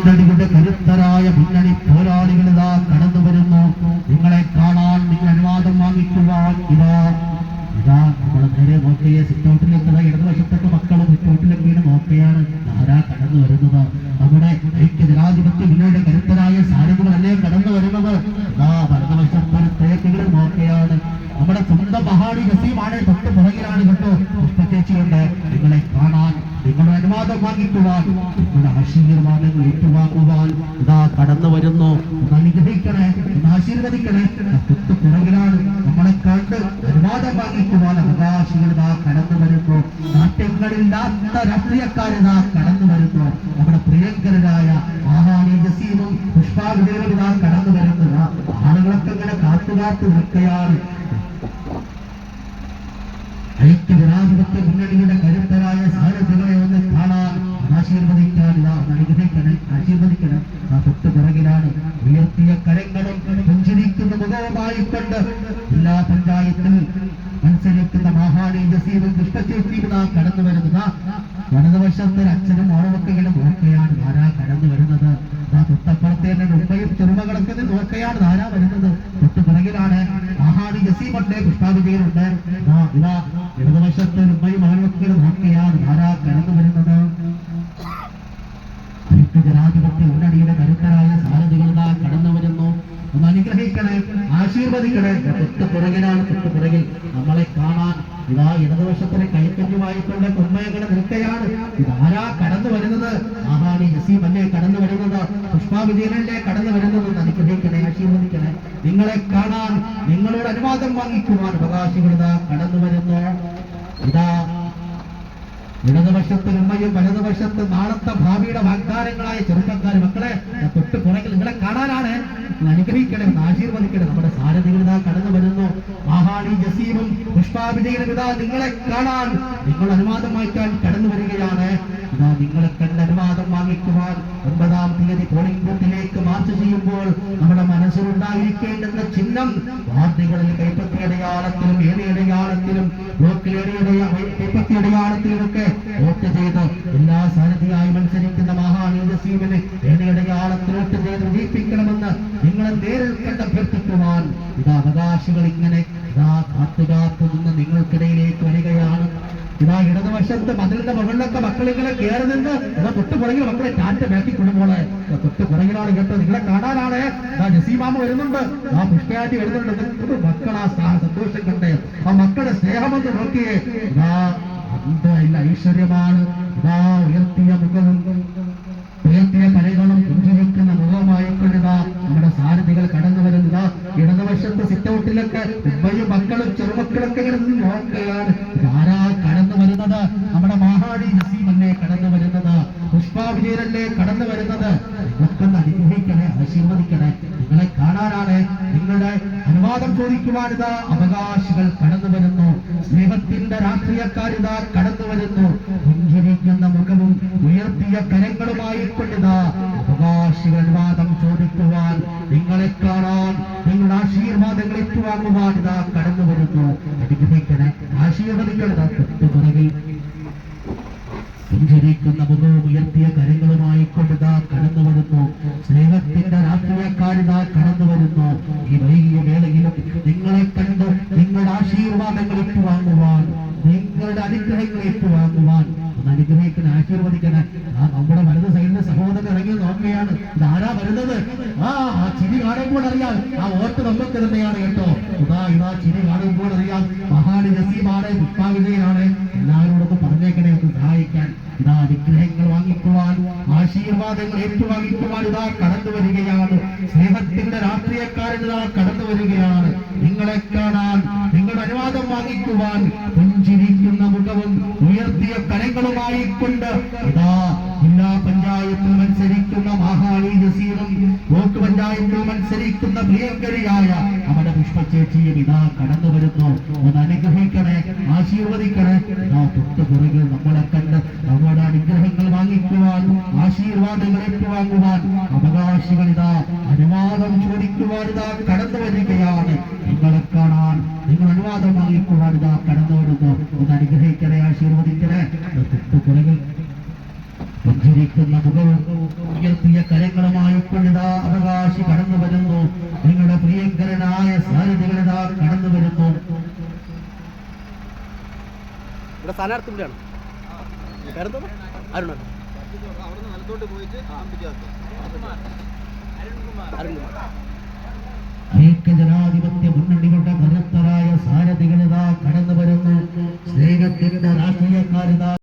മുന്നണിയുടെ കരുത്തരായ മുന്നണി പോരാളികളിതാ കടന്നു വരുന്നു. നിങ്ങളെ കാണാൻ നിങ്ങൾ അനുവാദം വാങ്ങിക്കുവാൻ ഇതാ നമ്മൾ നേരെ നോക്കിയ സിറ്റൗട്ടിലേക്ക് ഇടതുവശത്തൊക്കെ മക്കളും സിറ്റൗട്ടിലേക്ക് വീണ് നോക്കുകയാണ്. ആരാ കടന്നു വരുന്നത്? നമ്മുടെ ഐക്യ ജനാധിപത്യ മുന്നണിയുടെ കരുത്തരായ സാരഥികളല്ലേ കടന്നു വരുന്നത്. വലതുവശത്തൊരു തേക്കുകളിൽ നോക്കുകയാണ്. നമ്മുടെ സ്വന്തം മഹാടി നസീമാണ് തൊട്ട് പുറകിലാണ് കേട്ടോ. പുഷ്പചേച്ചിയുണ്ട്. നിങ്ങളെ കാണാൻ നിങ്ങളുടെ അനുവാദം വാങ്ങിക്കുവാൻ നിങ്ങളുടെ ആശീർവാദങ്ങൾ ഏറ്റുവാങ്ങുവാൻ ഇതാ കടന്നു വരുന്നു. ഒന്ന് അനുഗ്രഹിക്കണേ, ഒന്ന് ആശീർവദിക്കണേ. തൊട്ട് പുറകിലാണ്. നമ്മളെ കണ്ട് അനുവാദം വാങ്ങിക്കുവാൻ അവകാശികൾ ഇതാ കടന്നു വരുന്നു. നാട്യങ്ങളില്ലാത്ത രാഷ്ട്രീയക്കാരിതാ കടന്നു വരുന്നു. നമ്മുടെ പ്രിയങ്കരരായ മഹാനി ജസീമും പുഷ്പാവിജയനും ഇതാ കടന്നു വരുന്നത്. ആളുകളൊക്കെ ഇങ്ങനെ കാത്തു നിൽക്കുകയാണ്. ഐക്യ ജനാധിപത്യ മുന്നണിയുടെ കരുത്തരായ സാരഥികളെ ഒന്ന് കാണാൻ ആശീർവദിക്കാൻ അനുഗ്രഹിക്കണം, ആശീർവദിക്കണം. തൊട്ട് പുറകിലാണ്. ഉയർത്തിയ കരങ്ങളും പുഞ്ചിരിക്കുന്ന മുഖവുമായിക്കൊണ്ട് ജില്ലാ പഞ്ചായത്തിൽ മത്സരിക്കുന്ന മഹാനി ജസീമും പുഷ്പചേച്ചിയും കടന്നു വരുന്നത്. വലതുവശത്ത് അച്ഛനും ഓണമൊക്കെ ഇങ്ങനെ നോക്കുകയാണ്. ആരാ കടന്നു വരുന്നത്? തൊട്ടപ്പുറത്തേന്റെ മുമ്പയും ചെറുമകളൊക്കെ നോക്കുകയാണ്. ആരാ വരുന്നത്? തൊട്ട് പുറകിലാണ് മഹാനി ജസീമുണ്ട്, പുഷ്പാവിജയനുണ്ട്. ഇതാ ഇടതുവശത്ത് ഉമ്മയും മകളൊക്കെ നോക്കുകയാണ്. ആരാ കടന്നു വരുന്നത്? ഐക്യ ജനാധിപത്യ മുന്നണിയുടെ കരുത്തരായ സാരഥികൾ കടന്നു വരുന്നു. ഒന്ന് അനുഗ്രഹിക്കണേ, ആശീർവദിക്കണേ. തൊട്ട് പുറകിലാണ്. തൊട്ട് പുറകിൽ നമ്മളെ കാണാൻ ഇതാ ഇടതുവശത്തിന് കൈക്കഞ്ഞുമായിക്കൊണ്ട് ഉമ്മയങ്ങനെ നിൽക്കുകയാണ്. ഇതാരാ കടന്നു വരുന്നത്? മഹാനി ജസീം അല്ലേ കടന്നു വരുന്നത്? പുഷ്പാവിജയനല്ലേ കടന്നു വരുന്നത്? അനുഗ്രഹിക്കണേ, ആശീർവദിക്കണേ. നിങ്ങളെ കാണാൻ നിങ്ങളോട് അനുവാദം വാങ്ങിക്കുവാൻ അവകാശികൾ ഇതാ കടന്നു വരുന്നു. ഇതാ ഇടതുവശത്ത് ഉമ്മയും വലതുവശത്ത് നാളത്തെ ഭാവിയുടെ വാഗ്ദാനങ്ങളായ ചെറുപ്പക്കാർ മക്കളെ തൊട്ട് പുറകിൽ നിങ്ങളെ കാണാനാണ്. അനുഗ്രഹിക്കണേ, ആശീർവദിക്കണേ. നമ്മുടെ സാരഥികൾ ഇതാ കടന്നു വരുന്നു. മഹാനി ജസീമും പുഷ്പാവിജയനും ഇതാ നിങ്ങളെ കാണാൻ നിങ്ങൾ അനുവാദം വാങ്ങിക്കാൻ കടന്നു വരികയാണ്. ഇതാ നിങ്ങളെ കണ്ട് അനുവാദം വാങ്ങിക്കുവാൻ 9-ാം തീയതി പോളിംഗ് ബൂത്തിലേക്ക് മാർച്ച് ചെയ്യുമ്പോൾ നമ്മുടെ മനസ്സിലുണ്ടായിരിക്കേണ്ടുന്ന ചിഹ്നം വാർഡുകളിൽ കൈപ്പത്തിയടയാളത്തിലും ഏണിയടയാളത്തിലും കൈപ്പത്തിയടയാളത്തിലുമൊക്കെ വോട്ട് ചെയ്ത് എല്ലാ സാരഥിയായി മത്സരിക്കുന്ന മഹാനി ജസീമിനെ ഏണിയടയാളത്തിൽ വോട്ട് ചെയ്ത് വിജയിപ്പിക്കണമെന്ന് നിങ്ങളെ നേരിൽ കണ്ട് അഭ്യർത്ഥിക്കുവാൻ ഇതാ അവകാശികൾ ഇങ്ങനെ ഇതാ കാത്തു നിന്ന് നിങ്ങൾക്കിടയിലേക്ക് വരികയാണ്. ഇതാ ഇടതുവശത്ത് മതിലിന്റെ മുകളിലൊക്കെ മക്കളിങ്ങനെ കയറി നിന്ന് ഇതാ തൊട്ട് പുറകിൽ മക്കളെ ടാറ്റ ബാക്കി കൊണ്ടുപോലെ തൊട്ട് പുറകിലാണ് കേട്ടോ. നിങ്ങളെ കാണാനാണ്. ജസീമാമ വരുന്നുണ്ട്, ആ പുഷ്പയാറ്റി വരുന്നുണ്ട്. മക്കളാ സന്തോഷം കണ്ടേ, ആ മക്കളുടെ സ്നേഹമെന്ന് നോക്കിയേ. ഇതാ അന്തമില്ല ഐശ്വര്യമാണ്. ഇതാ ഉയർത്തിയ മുഖവും ഉയർത്തിയ കലകളും പുഞ്ചിരിക്കുന്ന മുഖമായിക്കൊണ്ടിതാ നമ്മുടെ സാരഥികൾ കടന്നു വരുന്നതാ. ഇടതുവശത്ത് സിറ്റൗട്ടിലൊക്കെ ഉമ്മയും മക്കളും ചെറുമക്കളൊക്കെ ഇങ്ങനെ നോക്കുകയാണ്. ആരാ കടന്നു വരുന്നത്? നമ്മുടെ മഹാനി ജസീമല്ലേ കടന്നു വരുന്നത്? പുഷ്പാവിജയനല്ലേ കടന്നു വരുന്നത്? ഇതൊക്കെ അനുഗ്രഹിക്കണേ, ആശീർവദിക്കണേ. നിങ്ങളെ കാണാനാണ്. നിങ്ങളുടെ അനുവാദം ചോദിക്കുവാനിതാ അവകാശികൾ കടന്നു വരുന്നു. സ്നേഹത്തിന്റെ രാഷ്ട്രീയക്കാരിതാ കടന്നു വരുന്നു. പുഞ്ചിരിക്കുന്ന മുഖവും ഉയർത്തിയ കരങ്ങളുമായി കൊണ്ടിതാ അവകാശികൾ അനുവാദം ചോദിക്കുവാൻ, നിങ്ങളെ കാണാൻ, നിങ്ങളുടെ ആശീർവാദങ്ങൾ ഏറ്റുവാങ്ങുവാൻ ഇതാ കടന്നു വരുന്നു. അനുഗ്രഹിക്കണേ, ആശീർവദിക്കണതാ. തൊട്ടുപുറകിൽ പുഞ്ചിരിക്കുന്ന മുഖവും ഉയർത്തിയ കരങ്ങളുമായി കൊണ്ടിതാ കടന്നു വരുന്നു. സ്നേഹത്തിന്റെ രാഷ്ട്രീയക്കാരിതാ കടന്നു വരുന്നു. ഈ വൈകിയ വേളയിലും നിങ്ങളെ കണ്ട് നിങ്ങളുടെ ആശീർവാദങ്ങൾ ഏറ്റുവാങ്ങുവാൻ, നിങ്ങളുടെ അനുഗ്രഹങ്ങൾ ഏറ്റുവാങ്ങുവാൻ ഒന്ന് അനുഗ്രഹിക്കണം, ആശീർവദിക്കണം. നമ്മുടെ വലത് സൈഡിലെ സഹോദരൻ ഇറങ്ങി നോക്കുകയാണ്. ഇതാരാ വരുന്നത്? ആ ചിരി കാണുമ്പോൾ അറിയാം ആ വോട്ട് നമുക്ക് തന്നെയാണ് കേട്ടോ. ഇതാ ചിരി കാണുമ്പോൾ അറിയാം മഹാനി ജസീമാണ്, പുഷ്പാവിജയനാണ്. എല്ലാവരോടൊന്ന് പറഞ്ഞേക്കണേ, ഒന്ന് സഹായിക്കാൻ. ഇതാ അനുഗ്രഹങ്ങൾ വാങ്ങിക്കുവാൻ, ആശീർവാദങ്ങൾ ഏറ്റുവാങ്ങിക്കുവാൻ ഇതാ കടന്നു വരികയാണ്. സ്നേഹത്തിന്റെ രാഷ്ട്രീയക്കാരൻ ഇതാ കടന്നു വരികയാണ്. നിങ്ങളെ കാണാൻ, നിങ്ങളുടെ അനുവാദം വാങ്ങിക്കുവാൻ, പുഞ്ചിരിക്കുന്ന മുഖവും ഉയർത്തിയ കരങ്ങളുമായി കൊണ്ട് ഇതാ ജില്ലാ പഞ്ചായത്തിൽ മത്സരിക്കുന്ന മഹാനി ജസീമും ബ്ലോക്ക് പഞ്ചായത്തിൽ മത്സരിക്കുന്ന പ്രിയങ്കരിയായ നമ്മുടെ പുഷ്പചേച്ചിയും ഇതാ കടന്നു വരുന്നു. ഒന്ന് അനുഗ്രഹിക്കണേ, ആശീർവദിക്കണേ. ഇതാ തൊട്ട് പുറകിൽ നമ്മളെ കണ്ട് നമ്മുടെ അനുഗ്രഹങ്ങൾ വാങ്ങിക്കുവാൻ, ആശീർവാദങ്ങൾ ഏറ്റുവാങ്ങുവാൻ അവകാശികൾ ഇതാ അനുവാദം ചോദിക്കുവാൻ ഇതാ കടന്നു വരികയാണ്. നിങ്ങളെ കാണാൻ, നിങ്ങൾ അനുവാദം വാങ്ങിക്കുവാൻ ഇതാ കടന്നു വരുന്നു. ഒന്ന് അനുഗ്രഹിക്കണേ, ആശീർവദിക്കണേ. തൊട്ട് പുറകിൽ പുഞ്ചിരിക്കുന്ന മുഖവും ഉയർത്തിയ കരങ്ങളുമായി കൊണ്ടിതാ അവകാശി കടന്നു വരുന്നു. നിങ്ങളുടെ പ്രിയങ്കരനായ സാരഥികളിതാ കടന്നു വരുന്നു. ഇവിടെ സ്ഥാനാർത്ഥി ഇവിടെയാണ്. അരുൺ ഐക്യജനാധിപത്യ മുന്നണികളുടെ കരുത്തരായ സാരഥികളിതാ കടന്നു വരുന്നു. സ്നേഹത്തിന്റെ രാഷ്ട്രീയക്കാരിതാ